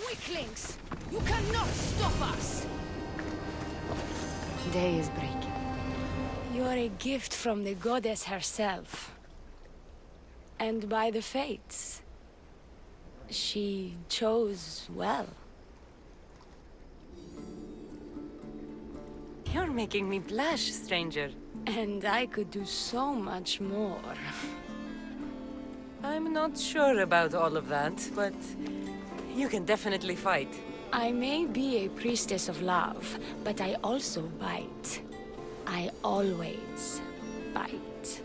Weaklings! You cannot stop us! Day is breaking. You're a gift from the goddess herself. And by the fates. She chose well. You're making me blush, stranger. And I could do so much more. I'm not sure about all of that, but you can definitely fight. I may be a priestess of love, but I also bite. I always bite.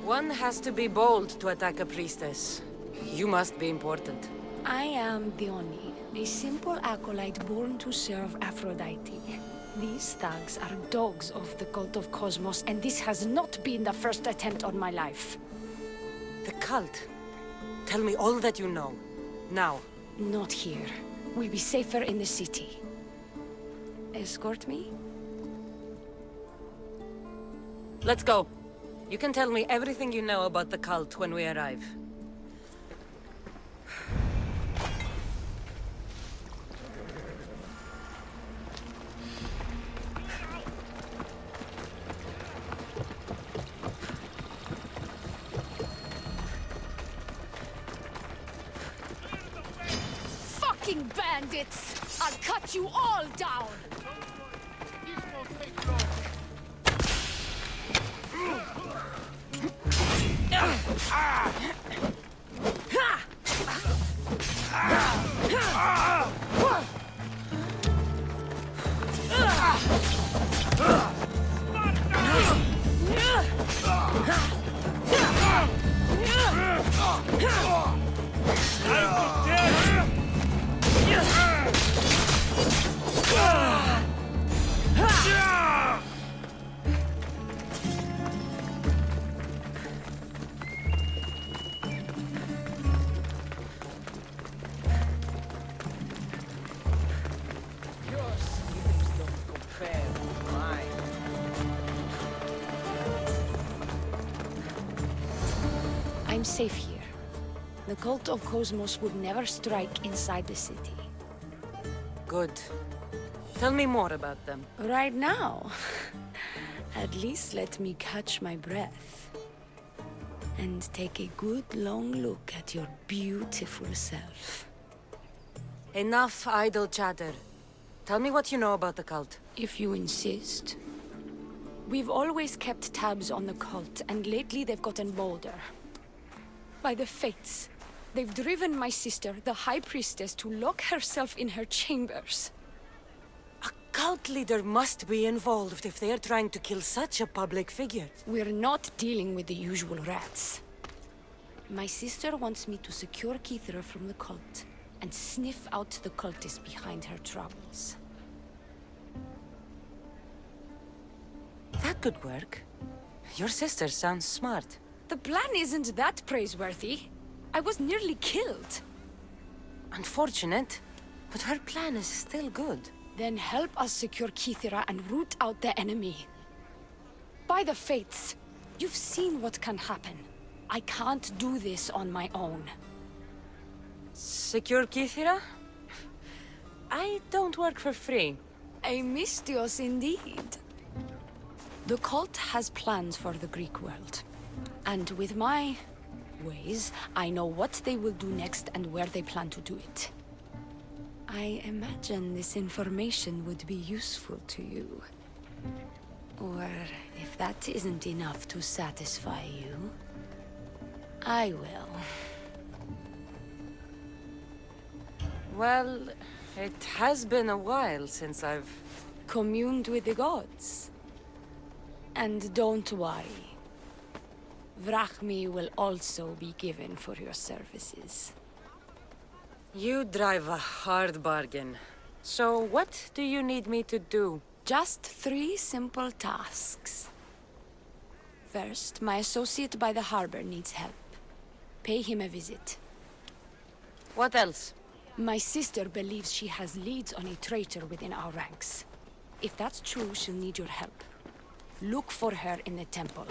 One has to be bold to attack a priestess. You must be important. I am Diona, a simple acolyte born to serve Aphrodite. These thugs are dogs of the cult of Kosmos, and this has not been the first attempt on my life. The cult. Tell me all that you know. Now. Not here. We'll be safer in the city. Escort me? Let's go. You can tell me everything you know about the cult when we arrive. Fucking bandits! I'll cut you all down! I'm safe here. The cult of Kosmos would never strike inside the city. Good. Tell me more about them. Right now? At least let me catch my breath. And take a good long look at your beautiful self. Enough idle chatter. Tell me what you know about the cult. If you insist. We've always kept tabs on the cult, and lately they've gotten bolder. By the fates, they've driven my sister, the High Priestess, to lock herself in her chambers. A cult leader must be involved if they are trying to kill such a public figure. We're not dealing with the usual rats. My sister wants me to secure Kassandra from the cult, and sniff out the cultists behind her troubles. That could work. Your sister sounds smart. The plan isn't that praiseworthy. I was nearly killed. Unfortunate, but her plan is still good. Then help us secure Kassandra and root out the enemy. By the fates, you've seen what can happen. I can't do this on my own. Secure Kassandra? I don't work for free. A mystios indeed. The cult has plans for the Greek world. And with my ways, I know what they will do next and where they plan to do it. I imagine this information would be useful to you. Or if that isn't enough to satisfy you, I will. Well, it has been a while since I've communed with the gods. And don't worry. Vrachmi will also be given for your services. You drive a hard bargain. So what do you need me to do? Just 3 simple tasks. First, my associate by the harbor needs help. Pay him a visit. What else? My sister believes she has leads on a traitor within our ranks. If that's true, she'll need your help. Look for her in the temple.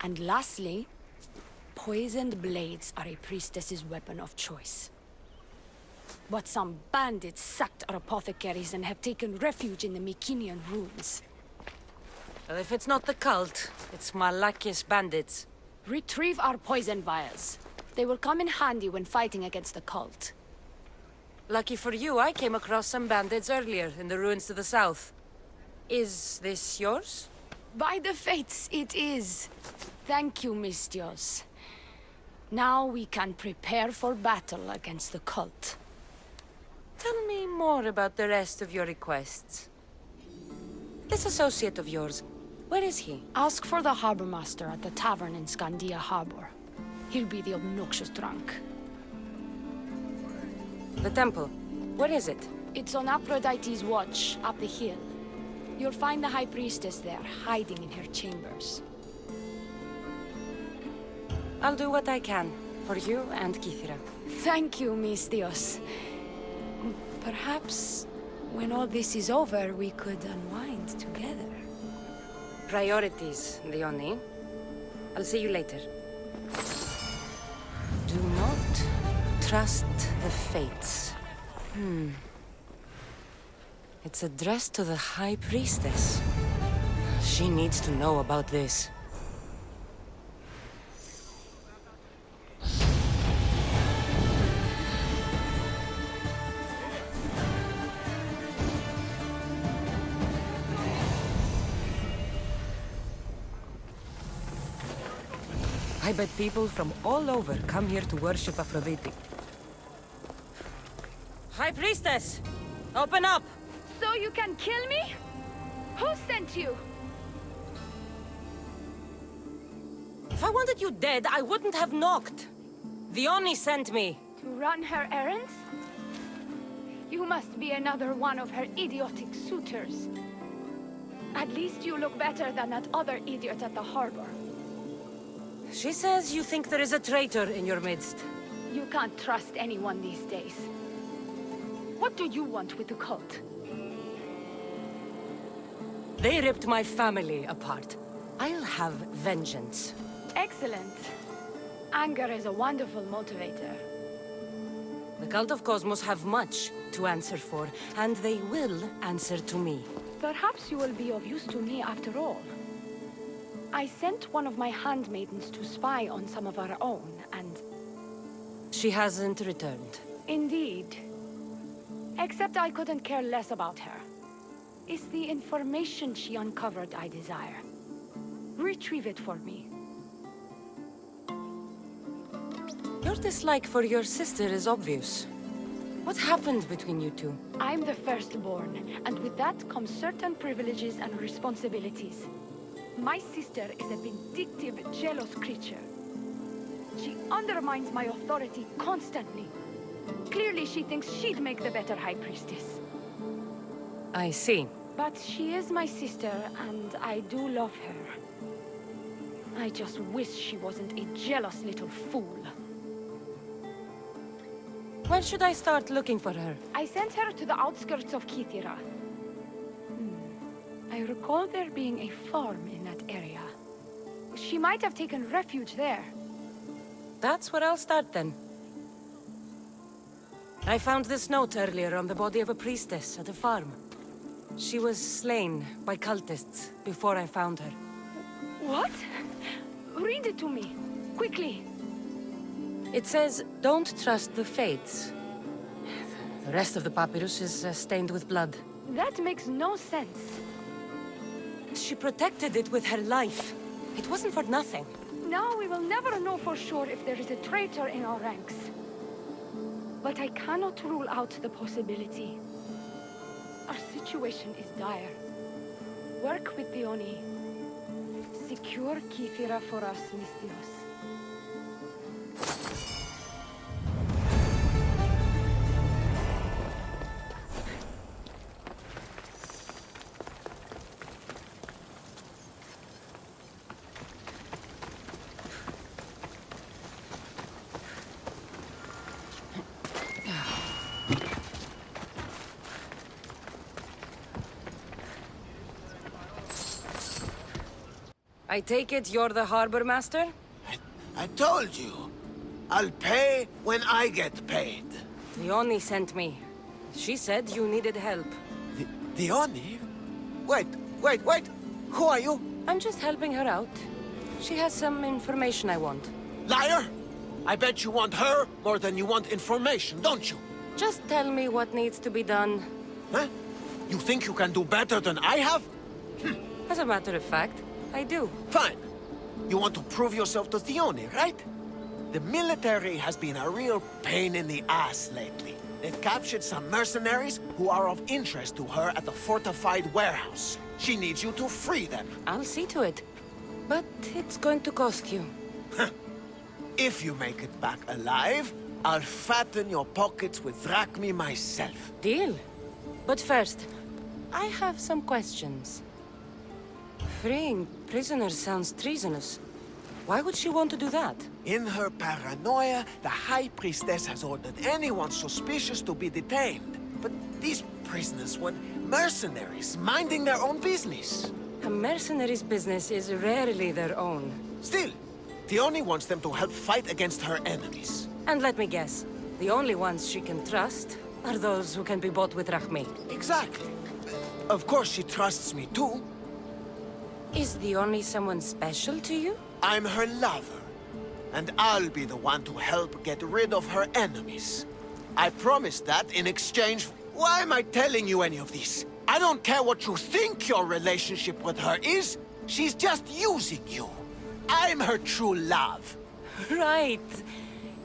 And lastly, poisoned blades are a priestess's weapon of choice. But some bandits sacked our apothecaries and have taken refuge in the Mycenian ruins. Well, if it's not the cult, it's Malakis bandits. Retrieve our poison vials. They will come in handy when fighting against the cult. Lucky for you, I came across some bandits earlier in the ruins to the south. Is this yours? By the fates, it is. Thank you, Mistios. Now we can prepare for battle against the cult. Tell me more about the rest of your requests. This associate of yours, where is he? Ask for the harbor master at the tavern in Scandia Harbor. He'll be the obnoxious drunk. The temple, where is it? It's on Aphrodite's watch, up the hill. You'll find the High Priestess there, hiding in her chambers. I'll do what I can, for you and Kithira. Thank you, Mistios. Perhaps, when all this is over, we could unwind together. Priorities, Diona. I'll see you later. Do not trust the fates. It's addressed to the High Priestess. She needs to know about this. I bet people from all over come here to worship Aphrodite. High Priestess! Open up! So you can kill me? Who sent you? If I wanted you dead, I wouldn't have knocked. Diona sent me. To run her errands? You must be another one of her idiotic suitors. At least you look better than that other idiot at the harbor. She says you think there is a traitor in your midst. You can't trust anyone these days. What do you want with the cult? They ripped my family apart. I'll have vengeance. Excellent. Anger is a wonderful motivator. The cult of Kosmos have much to answer for, and they will answer to me. Perhaps you will be of use to me after all. I sent one of my handmaidens to spy on some of our own, and... She hasn't returned. Indeed. Except I couldn't care less about her. It's the information she uncovered I desire. Retrieve it for me. Your dislike for your sister is obvious. What happened between you two? I'm the firstborn, and with that comes certain privileges and responsibilities. My sister is a vindictive, jealous creature. She undermines my authority constantly. Clearly she thinks she'd make the better High Priestess. I see. But she is my sister, and I do love her. I just wish she wasn't a jealous little fool. Where should I start looking for her? I sent her to the outskirts of Kithira. I recall there being a farm in that area. She might have taken refuge there. That's where I'll start then. I found this note earlier on the body of a priestess at a farm. She was slain by cultists before I found her. What? Read it to me, quickly. It says, don't trust the fates. The rest of the papyrus is stained with blood. That makes no sense. She protected it with her life. It wasn't for nothing. Now we will never know for sure if there is a traitor in our ranks. But I cannot rule out the possibility. Our situation is dire. Work with Diona. Secure Kithira for us, Mistios. I take it you're the harbor master? I told you. I'll pay when I get paid. Diona sent me. She said you needed help. Diona? Wait. Who are you? I'm just helping her out. She has some information I want. Liar! I bet you want her more than you want information, don't you? Just tell me what needs to be done. Huh? You think you can do better than I have? As a matter of fact, I do. Fine. You want to prove yourself to Diona, right? The military has been a real pain in the ass lately. They've captured some mercenaries who are of interest to her at the fortified warehouse. She needs you to free them. I'll see to it. But it's going to cost you. If you make it back alive, I'll fatten your pockets with drachmi myself. Deal. But first, I have some questions. Freeing prisoners sounds treasonous. Why would she want to do that? In her paranoia, the High Priestess has ordered anyone suspicious to be detained. But these prisoners were mercenaries, minding their own business. A mercenary's business is rarely their own. Still, Diona wants them to help fight against her enemies. And let me guess, the only ones she can trust are those who can be bought with Rahmi. Exactly. Of course she trusts me too. Is Diona someone special to you? I'm her lover, and I'll be the one to help get rid of her enemies. I promise that in exchange... Why am I telling you any of this? I don't care what you think your relationship with her is. She's just using you. I'm her true love. Right.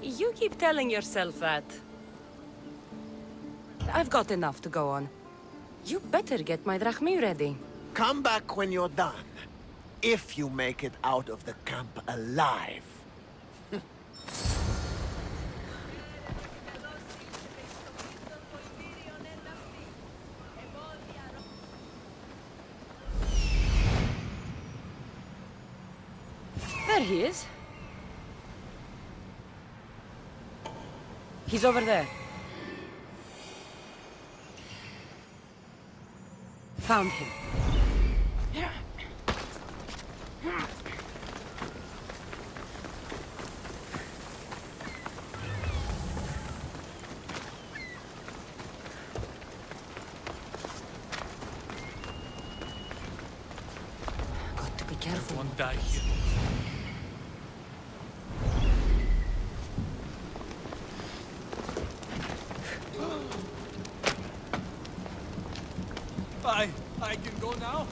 You keep telling yourself that. I've got enough to go on. You better get my drachmi ready. Come back when you're done. If you make it out of the camp alive. There he is. He's over there. Found him. Got to be careful. One die here. I can go now?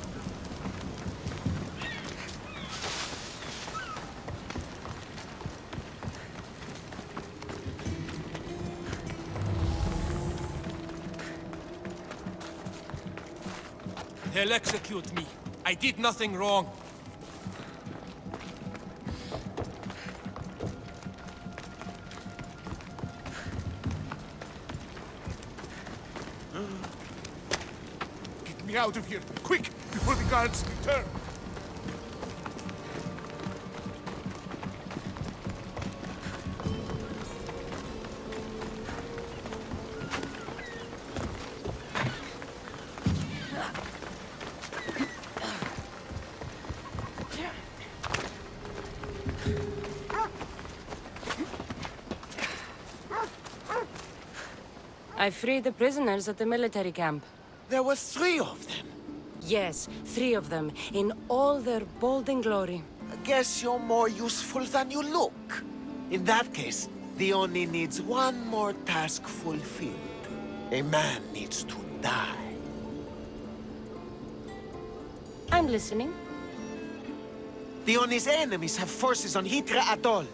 They'll execute me. I did nothing wrong. Get me out of here, quick, before the guards return. I freed the prisoners at the military camp. There were 3 of them. Yes, 3 of them, in all their bolding glory. I guess you're more useful than you look. In that case, Diona needs one more task fulfilled. A man needs to die. I'm listening. Diona's enemies have forces on Hitra Atoll.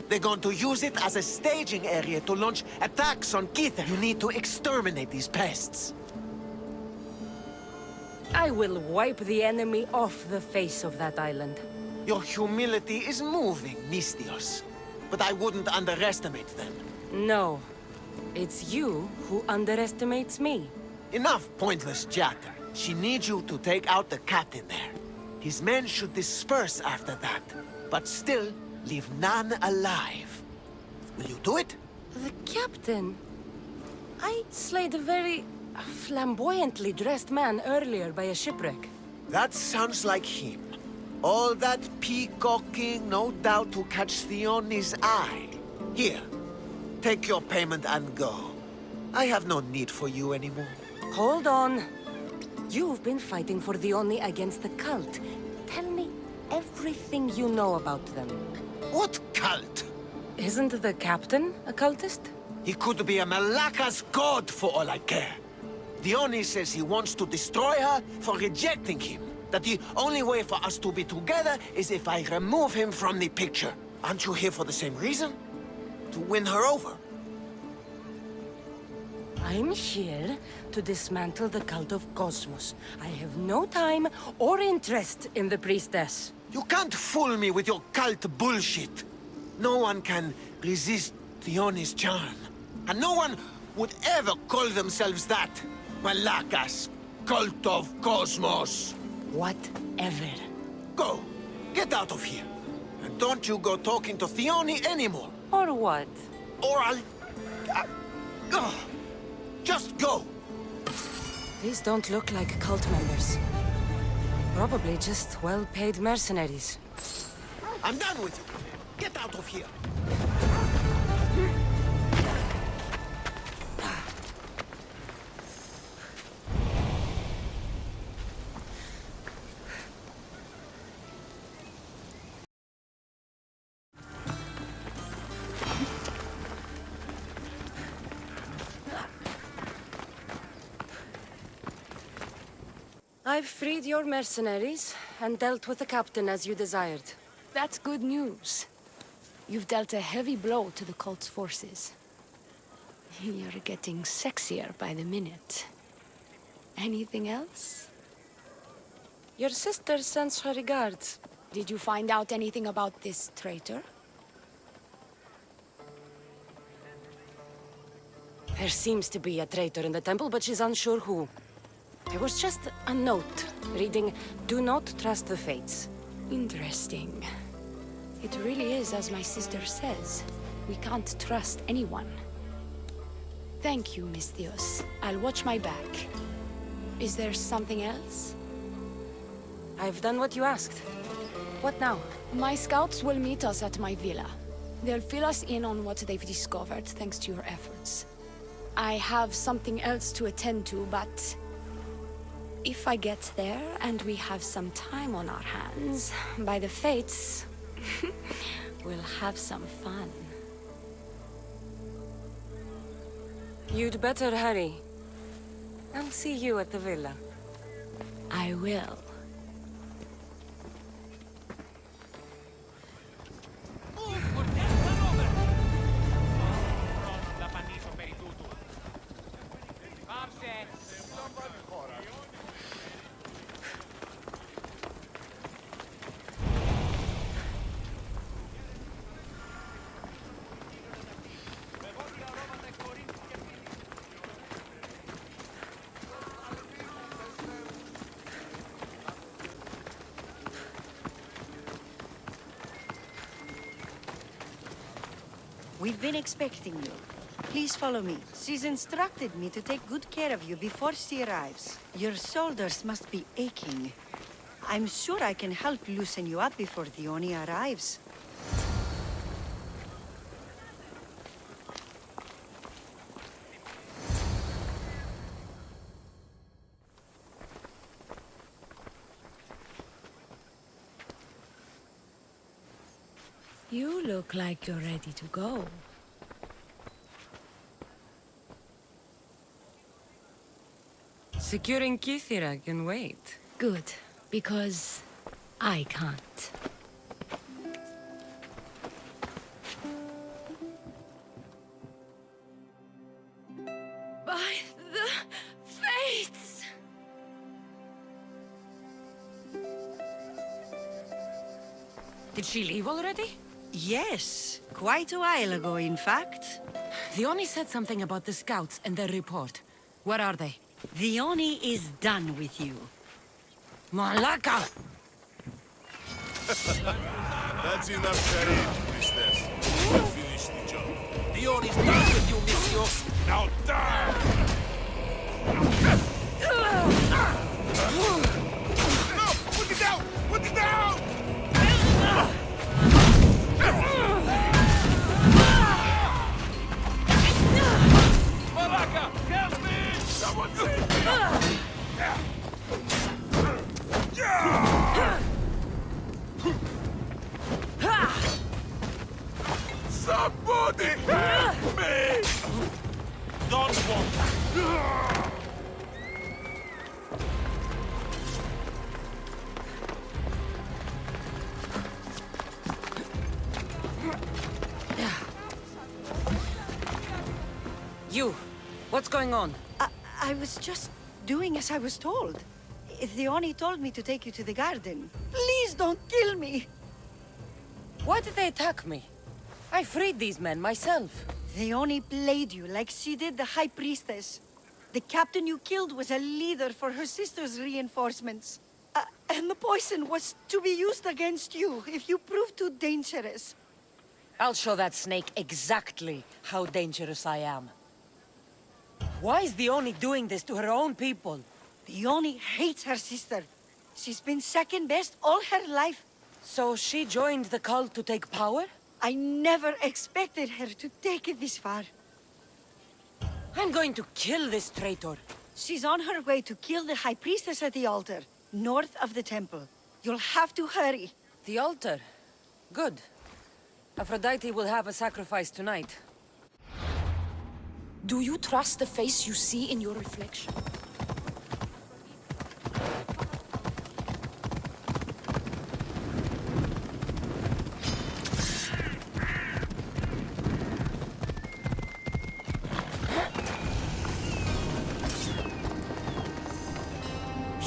They're going to use it as a staging area to launch attacks on Kitha. You need to exterminate these pests. I will wipe the enemy off the face of that island. Your humility is moving, Mistios. But I wouldn't underestimate them. No. It's you who underestimates me. Enough pointless chatter. She needs you to take out the captain there. His men should disperse after that, but still leave none alive. Will you do it? The captain? I slayed a very flamboyantly dressed man earlier by a shipwreck. That sounds like him. All that peacocking, no doubt to catch Diona's eye. Here, take your payment and go. I have no need for you anymore. Hold on. You've been fighting for Diona against the cult. Tell me everything you know about them. What cult? Isn't the captain a cultist? He could be a Malaka's god for all I care. Diona says he wants to destroy her for rejecting him. That the only way for us to be together is if I remove him from the picture. Aren't you here for the same reason? To win her over? I'm here to dismantle the cult of Kosmos. I have no time or interest in the priestess. You can't fool me with your cult bullshit. No one can resist Diona's charm. And no one would ever call themselves that. Malaka's cult of Kosmos. Whatever. Go. Get out of here. And don't you go talking to Diona anymore. Or what? Or I'll... Just go. These don't look like cult members. Probably just well-paid mercenaries. I'm done with you. Get out of here. I've freed your mercenaries and dealt with the captain as you desired. That's good news. You've dealt a heavy blow to the cult's forces. You're getting sexier by the minute. Anything else? Your sister sends her regards. Did you find out anything about this traitor? There seems to be a traitor in the temple, but she's unsure who. There was just a note reading, "Do not trust the fates." Interesting. It really is as my sister says. We can't trust anyone. Thank you, Miss Dios. I'll watch my back. Is there something else? I've done what you asked. What now? My scouts will meet us at my villa. They'll fill us in on what they've discovered, thanks to your efforts. I have something else to attend to, but... if I get there and we have some time on our hands, by the fates, we'll have some fun. You'd better hurry. I'll see you at the villa. I will. We've been expecting you. Please follow me. She's instructed me to take good care of you before she arrives. Your shoulders must be aching. I'm sure I can help loosen you up before Diona arrives. You look like you're ready to go. Securing Kithira can wait. Good, because I can't. By the fates! Did she leave already? Yes, quite a while ago, in fact. Diona said something about the scouts and their report. Where are they? Diona is done with you. Malaka! That's enough charade, priestess. We'll finish the job. Diona's done with you, Messieurs! Now die! No! Put it down! Put it down! Malaka! don't want. You, what's going on? I was just doing as I was told. Diona told me to take you to the garden. Please don't kill me! Why did they attack me? I freed these men myself. Diona played you like she did the High Priestess. The captain you killed was a leader for her sister's reinforcements. And the poison was to be used against you if you prove too dangerous. I'll show that snake exactly how dangerous I am. Why is Diona doing this to her own people? Diona hates her sister. She's been second best all her life. So she joined the cult to take power? I never expected her to take it this far. I'm going to kill this traitor. She's on her way to kill the High Priestess at the altar, north of the temple. You'll have to hurry. The altar? Good. Aphrodite will have a sacrifice tonight. Do you trust the face you see in your reflection?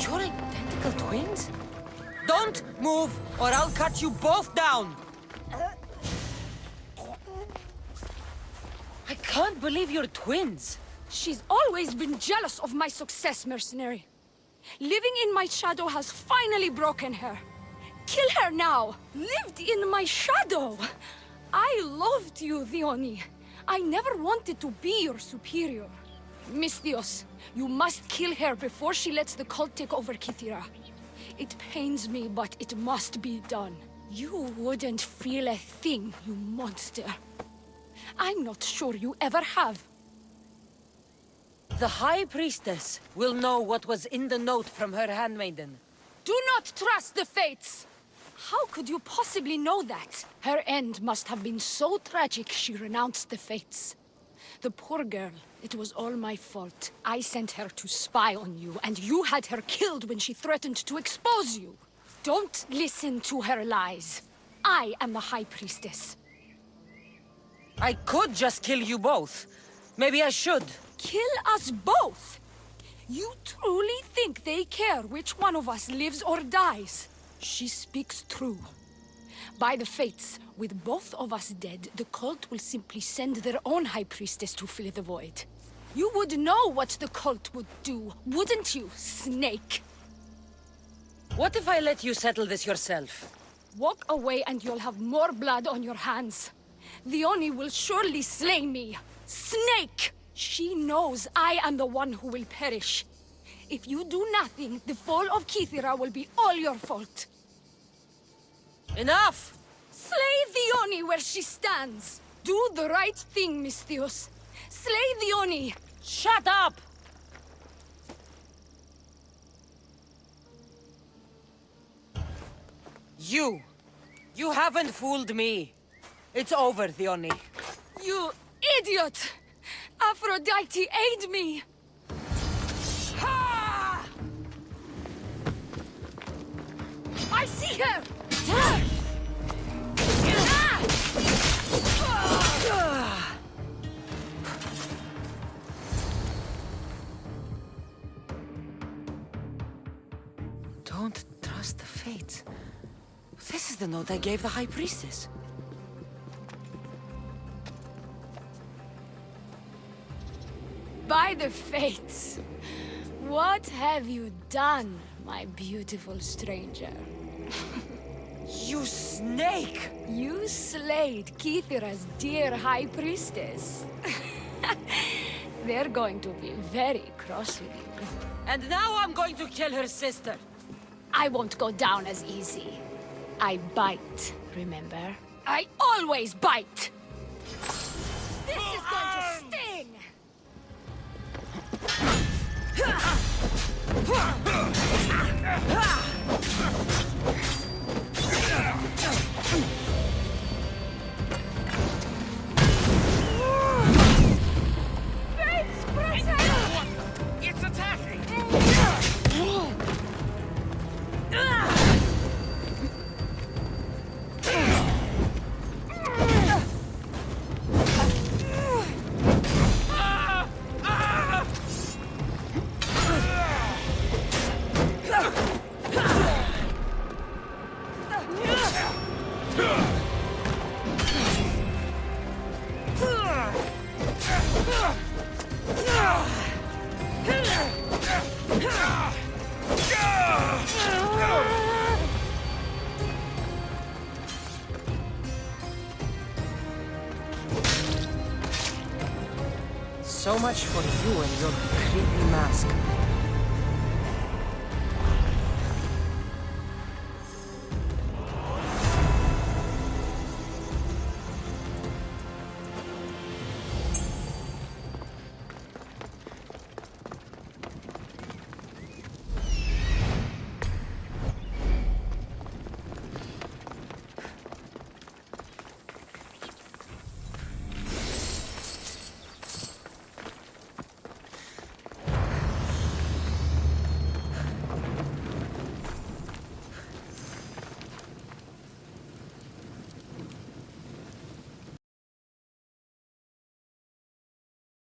You're identical twins? Don't move, or I'll cut you both down! I can't believe you're twins! She's always been jealous of my success, mercenary. Living in my shadow has finally broken her. Kill her now! Lived in my shadow! I loved you, Diona. I never wanted to be your superior. Misthios, you must kill her before she lets the cult take over Kythera. It pains me, but it must be done. You wouldn't feel a thing, you monster. I'm not sure you ever have. The High Priestess will know what was in the note from her handmaiden. Do not trust the fates! How could you possibly know that? Her end must have been so tragic she renounced the fates. The poor girl, it was all my fault. I sent her to spy on you, and you had her killed when she threatened to expose you. Don't listen to her lies. I am the High Priestess. I could just kill you both. Maybe I should. Kill us both? You truly think they care which one of us lives or dies? She speaks true. By the fates, with both of us dead, the cult will simply send their own High Priestess to fill the void. You would know what the cult would do, wouldn't you, Snake? What if I let you settle this yourself? Walk away and you'll have more blood on your hands. Diona will surely slay me. Snake! She knows I am the one who will perish. If you do nothing, the fall of Kythera will be all your fault. Enough! Slay Diona where she stands. Do the right thing, Misthios. Slay Diona. Shut up! You haven't fooled me. It's over, Diona. You idiot! Aphrodite, aid me! Ha! I see her! Don't trust the fates. This is the note I gave the High Priestess. By the fates! What have you done, my beautiful stranger? You snake! You slayed Kythera's dear High Priestess. They're going to be very cross with you. And now I'm going to kill her sister. I won't go down as easy. I bite, remember? I always bite! This is going to sting! Fates! So much for you and your creepy mask.